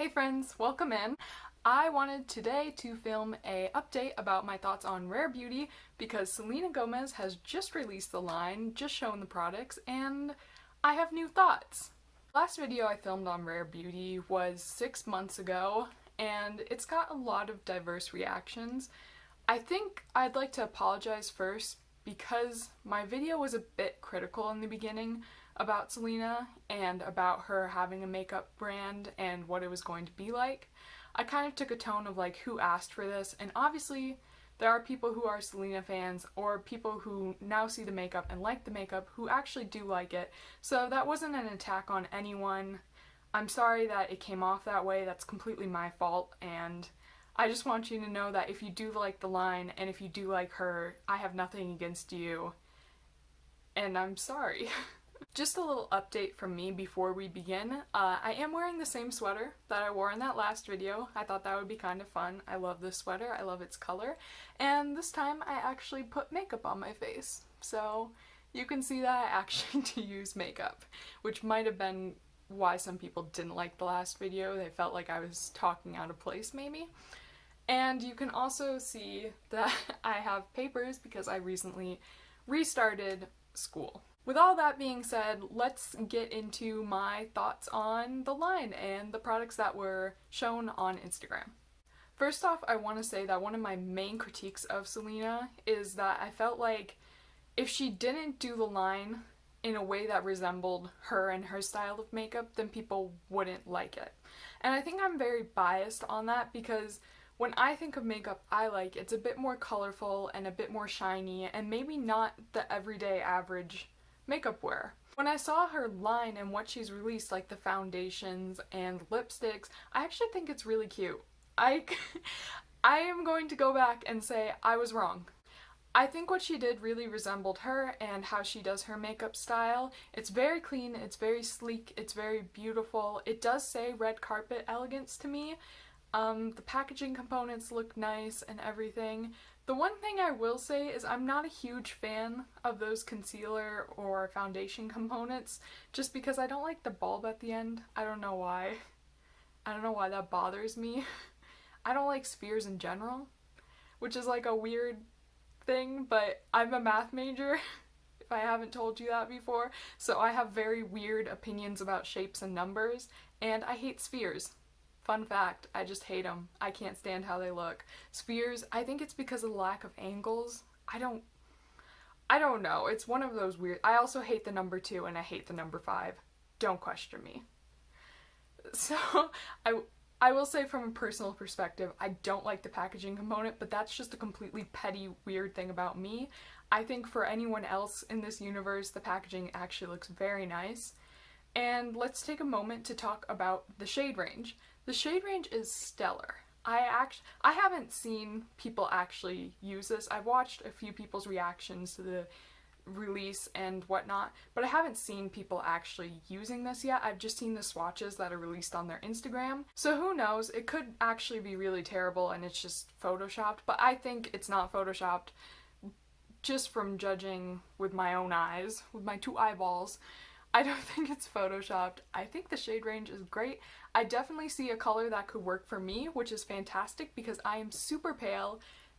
Hey friends, welcome in. I wanted today to film a update about my thoughts on Rare Beauty because Selena Gomez has just released the line, just shown the products, and I have new thoughts. The last video I filmed on Rare Beauty was 6 months ago, and it's got a lot of diverse reactions. I think I'd like to apologize first because my video was a bit critical in the beginning about Selena and about her having a makeup brand and what it was going to be like. I kind of took a tone of like, who asked for this? And obviously there are people who are Selena fans or people who now see the makeup and like the makeup who actually do like it. So that wasn't an attack on anyone. I'm sorry that it came off that way. That's completely my fault, and I just want you to know that if you do like the line and if you do like her, I have nothing against you, and I'm sorry. Just a little update from me before we begin. I am wearing the same sweater that I wore in that last video. I thought that would be kind of fun. I love this sweater, I love its color, and this time I actually put makeup on my face. So you can see that I actually do use makeup, which might have been why some people didn't like the last video. They felt like I was talking out of place maybe. And you can also see that I have papers because I recently restarted school. With all that being said, let's get into my thoughts on the line and the products that were shown on Instagram. First off, I want to say that one of my main critiques of Selena is that I felt like if she didn't do the line in a way that resembled her and her style of makeup, then people wouldn't like it. And I think I'm very biased on that because when I think of makeup I like, it's a bit more colorful and a bit more shiny and maybe not the everyday average makeup wear. When I saw her line and what she's released, like the foundations and lipsticks, I actually think it's really cute. I am going to go back and say I was wrong. I think what she did really resembled her and how she does her makeup style. It's very clean, it's very sleek, it's very beautiful. It does say red carpet elegance to me. The packaging components look nice and everything. The one thing I will say is I'm not a huge fan of those concealer or foundation components just because I don't like the bulb at the end. I don't know why. I don't know why that bothers me. I don't like spheres in general, which is like a weird thing, but I'm a math major, if I haven't told you that before, so I have very weird opinions about shapes and numbers, and I hate spheres. Fun fact, I just hate them. I can't stand how they look. Spheres, I think it's because of the lack of angles. I don't know. It's one of those weird. I also hate the number 2 and I hate the number 5. Don't question me. So, I will say from a personal perspective, I don't like the packaging component, but that's just a completely petty, weird thing about me. I think for anyone else in this universe, the packaging actually looks very nice. And let's take a moment to talk about the shade range. The shade range is stellar. I haven't seen people actually use this. I've watched a few people's reactions to the release and whatnot, but I haven't seen people actually using this yet. I've just seen the swatches that are released on their Instagram. So who knows, it could actually be really terrible and it's just photoshopped, but I think it's not photoshopped just from judging with my own eyes, with my 2 eyeballs. I don't think it's photoshopped. I think the shade range is great. I definitely see a color that could work for me, which is fantastic because I am super pale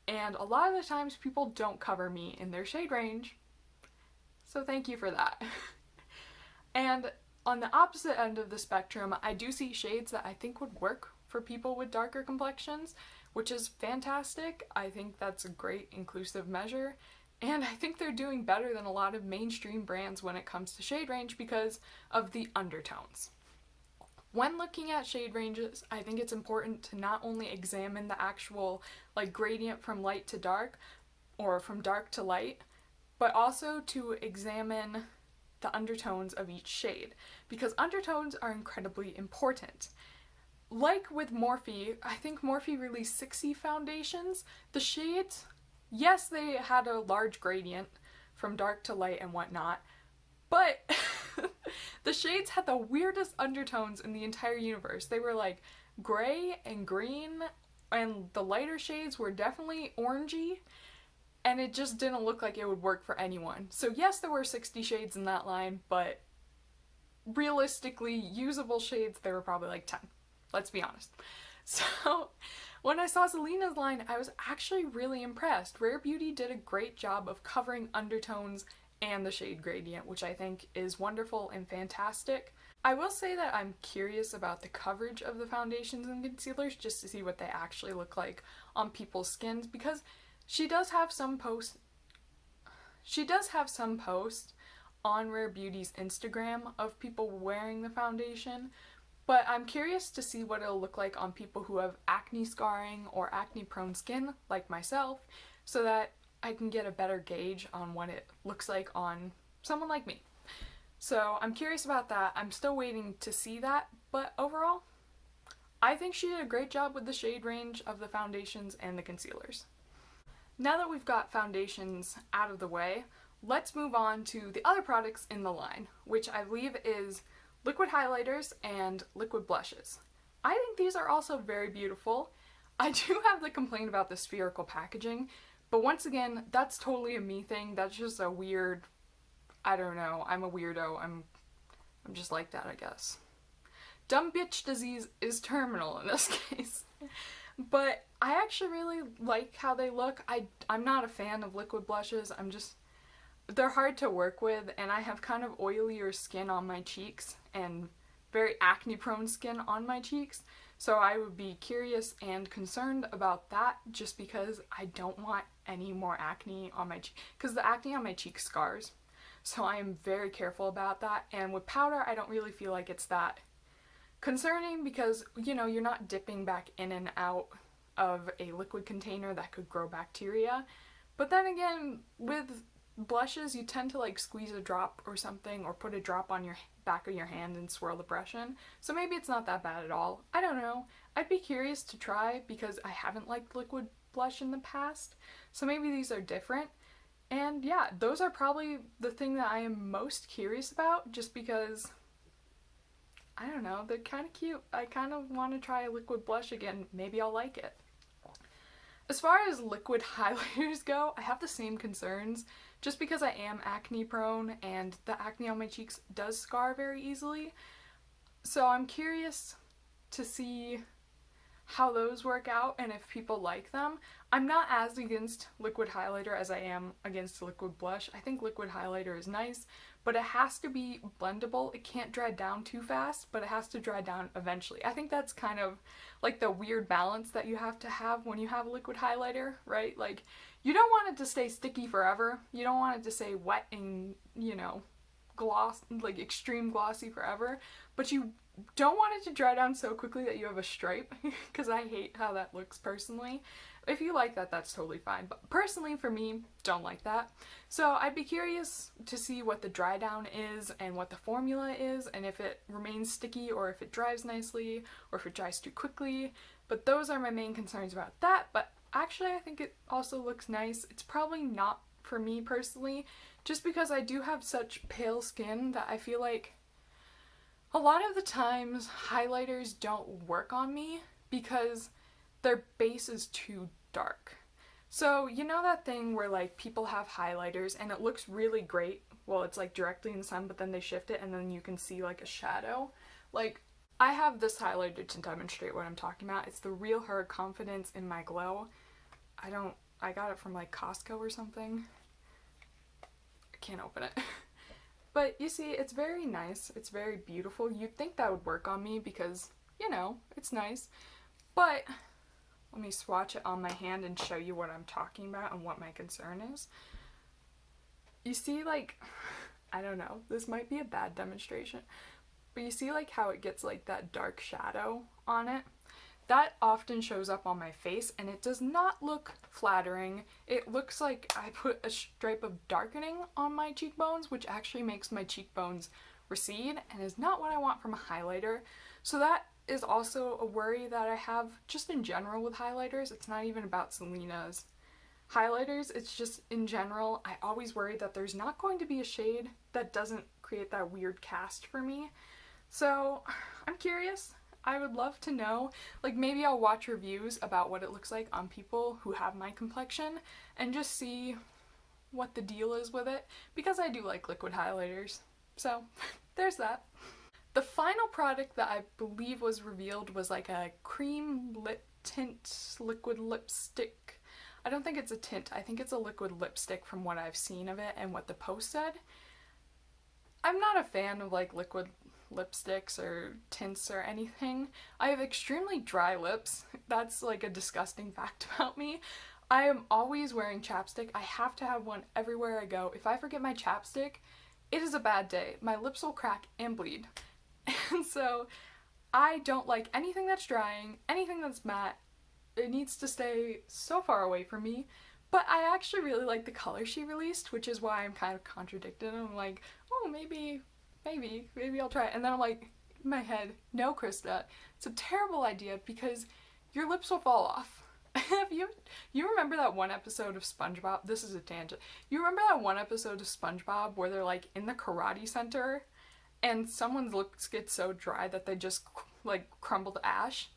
and a lot of the times people don't cover me in their shade range. So thank you for that. And on the opposite end of the spectrum, I do see shades that I think would work for people with darker complexions, which is fantastic. I think that's a great inclusive measure. And I think they're doing better than a lot of mainstream brands when it comes to shade range because of the undertones. When looking at shade ranges, I think it's important to not only examine the actual like gradient from light to dark or from dark to light, but also to examine the undertones of each shade because undertones are incredibly important. Like with Morphe, I think Morphe released 60 foundations. The shades, yes, they had a large gradient from dark to light and whatnot, but the shades had the weirdest undertones in the entire universe. They were like gray and green, and the lighter shades were definitely orangey, and it just didn't look like it would work for anyone. So yes, there were 60 shades in that line, but realistically, usable shades, there were probably like 10. Let's be honest. So when I saw Selena's line, I was actually really impressed. Rare Beauty did a great job of covering undertones and the shade gradient, which I think is wonderful and fantastic. I will say that I'm curious about the coverage of the foundations and concealers just to see what they actually look like on people's skins, because she does have some posts on Rare Beauty's Instagram of people wearing the foundation, but I'm curious to see what it'll look like on people who have acne scarring or acne prone skin like myself, so that I can get a better gauge on what it looks like on someone like me. So I'm curious about that. I'm still waiting to see that, but overall, I think she did a great job with the shade range of the foundations and the concealers. Now that we've got foundations out of the way, let's move on to the other products in the line, which I believe is liquid highlighters and liquid blushes. I think these are also very beautiful. I do have the complaint about the spherical packaging, but once again, that's totally a me thing. That's just a weird, I don't know, I'm a weirdo. I'm just like that, I guess. Dumb bitch disease is terminal in this case. But I actually really like how they look. I'm not a fan of liquid blushes. They're hard to work with, and I have kind of oilier skin on my cheeks and very acne prone skin on my cheeks. So I would be curious and concerned about that, just because I don't want any more acne on my cheek, because the acne on my cheek scars. So I am very careful about that, and with powder I don't really feel like it's that concerning, because, you know, you're not dipping back in and out of a liquid container that could grow bacteria. But then again, with blushes, you tend to like squeeze a drop or something, or put a drop on your back of your hand and swirl the brush in. So maybe it's not that bad at all. I don't know. I'd be curious to try, because I haven't liked liquid blush in the past. So maybe these are different. And yeah, those are probably the thing that I am most curious about, just because, I don't know, they're kind of cute. I kind of want to try a liquid blush again. Maybe I'll like it. As far as liquid highlighters go, I have the same concerns, just because I am acne prone and the acne on my cheeks does scar very easily. So I'm curious to see how those work out and if people like them. I'm not as against liquid highlighter as I am against liquid blush. I think liquid highlighter is nice, but it has to be blendable. It can't dry down too fast, but it has to dry down eventually. I think that's kind of like the weird balance that you have to have when you have a liquid highlighter, right? Like, you don't want it to stay sticky forever. You don't want it to stay wet and, you know, gloss, like extreme glossy forever, but you don't want it to dry down so quickly that you have a stripe, because I hate how that looks personally. If you like that, that's totally fine, but personally for me, don't like that. So I'd be curious to see what the dry down is and what the formula is, and if it remains sticky or if it dries nicely or if it dries too quickly. But those are my main concerns about that. But actually, I think it also looks nice. It's probably not for me personally, just because I do have such pale skin that I feel like a lot of the times highlighters don't work on me because their base is too dark. So you know that thing where like people have highlighters and it looks really great while it's like directly in the sun, but then they shift it and then you can see like a shadow? Like, I have this highlighter to demonstrate what I'm talking about. It's the Real Her Confidence in My Glow. I got it from like Costco or something. I can't open it. But you see, it's very nice. It's very beautiful. You'd think that would work on me because, you know, it's nice. But let me swatch it on my hand and show you what I'm talking about and what my concern is. You see, like, I don't know, this might be a bad demonstration, but you see like how it gets like that dark shadow on it? That often shows up on my face and it does not look flattering. It looks like I put a stripe of darkening on my cheekbones, which actually makes my cheekbones recede and is not what I want from a highlighter. So that is also a worry that I have just in general with highlighters. It's not even about Selena's highlighters, it's just in general. I always worry that there's not going to be a shade that doesn't create that weird cast for me. So I'm curious. I would love to know, like maybe I'll watch reviews about what it looks like on people who have my complexion and just see what the deal is with it, because I do like liquid highlighters. So there's that. The final product that I believe was revealed was like a cream lip tint liquid lipstick. I don't think it's a tint, I think it's a liquid lipstick from what I've seen of it and what the post said. I'm not a fan of like liquid lipsticks or tints or anything. I have extremely dry lips. That's like a disgusting fact about me. I am always wearing chapstick. I have to have one everywhere I go. If I forget my chapstick, it is a bad day. My lips will crack and bleed. And so I don't like anything that's drying, anything that's matte. It needs to stay so far away from me. But I actually really like the color she released, which is why I'm kind of contradicted. I'm like, oh, maybe I'll try it. And then I'm like, in my head, no, Krista, it's a terrible idea because your lips will fall off. Have you remember that one episode of SpongeBob? This is a tangent. You remember that one episode of SpongeBob where they're like in the karate center and someone's lips get so dry that they just like crumble to ash?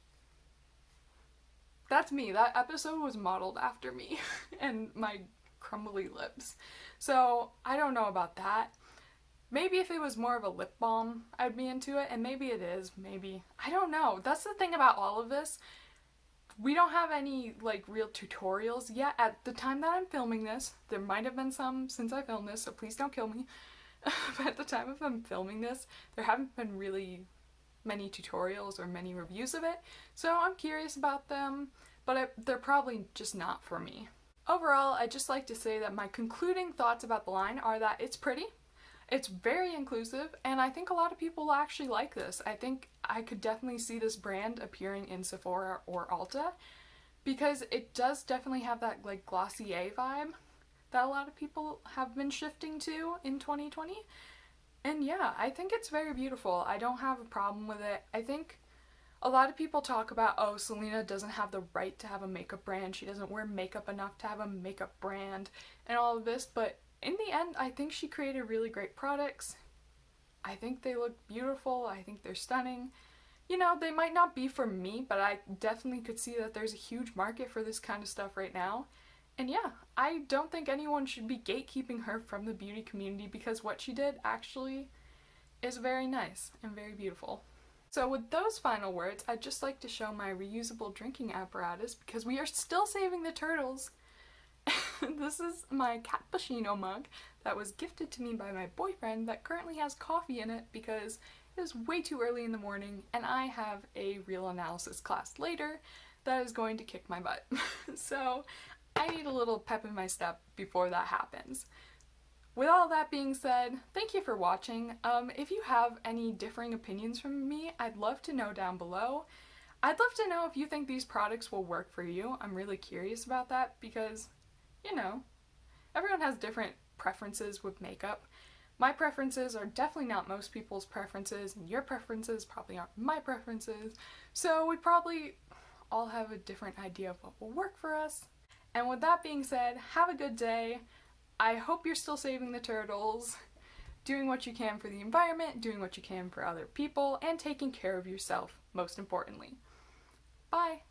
That's me. That episode was modeled after me and my crumbly lips. So I don't know about that. Maybe if it was more of a lip balm, I'd be into it, and maybe it is, maybe. I don't know. That's the thing about all of this. We don't have any, like, real tutorials yet. At the time that I'm filming this, there might have been some since I filmed this, so please don't kill me. But at the time of I'm filming this, there haven't been really many tutorials or many reviews of it, so I'm curious about them, but they're probably just not for me. Overall, I'd just like to say that my concluding thoughts about the line are that it's pretty, it's very inclusive, and I think a lot of people will actually like this. I think I could definitely see this brand appearing in Sephora or Ulta because it does definitely have that like Glossier vibe that a lot of people have been shifting to in 2020. And yeah, I think it's very beautiful. I don't have a problem with it. I think a lot of people talk about, oh, Selena doesn't have the right to have a makeup brand. She doesn't wear makeup enough to have a makeup brand and all of this, but in the end, I think she created really great products. I think they look beautiful. I think they're stunning. You know, they might not be for me, but I definitely could see that there's a huge market for this kind of stuff right now. And yeah, I don't think anyone should be gatekeeping her from the beauty community because what she did actually is very nice and very beautiful. So with those final words, I'd just like to show my reusable drinking apparatus because we are still saving the turtles. This is my cappuccino mug that was gifted to me by my boyfriend that currently has coffee in it because it is way too early in the morning and I have a real analysis class later that is going to kick my butt. So I need a little pep in my step before that happens. With all that being said, thank you for watching. If you have any differing opinions from me, I'd love to know down below. I'd love to know if you think these products will work for you. I'm really curious about that because, you know, everyone has different preferences with makeup. My preferences are definitely not most people's preferences, and your preferences probably aren't my preferences, so we probably all have a different idea of what will work for us. And with that being said, have a good day. I hope you're still saving the turtles, doing what you can for the environment, doing what you can for other people, and taking care of yourself, most importantly. Bye!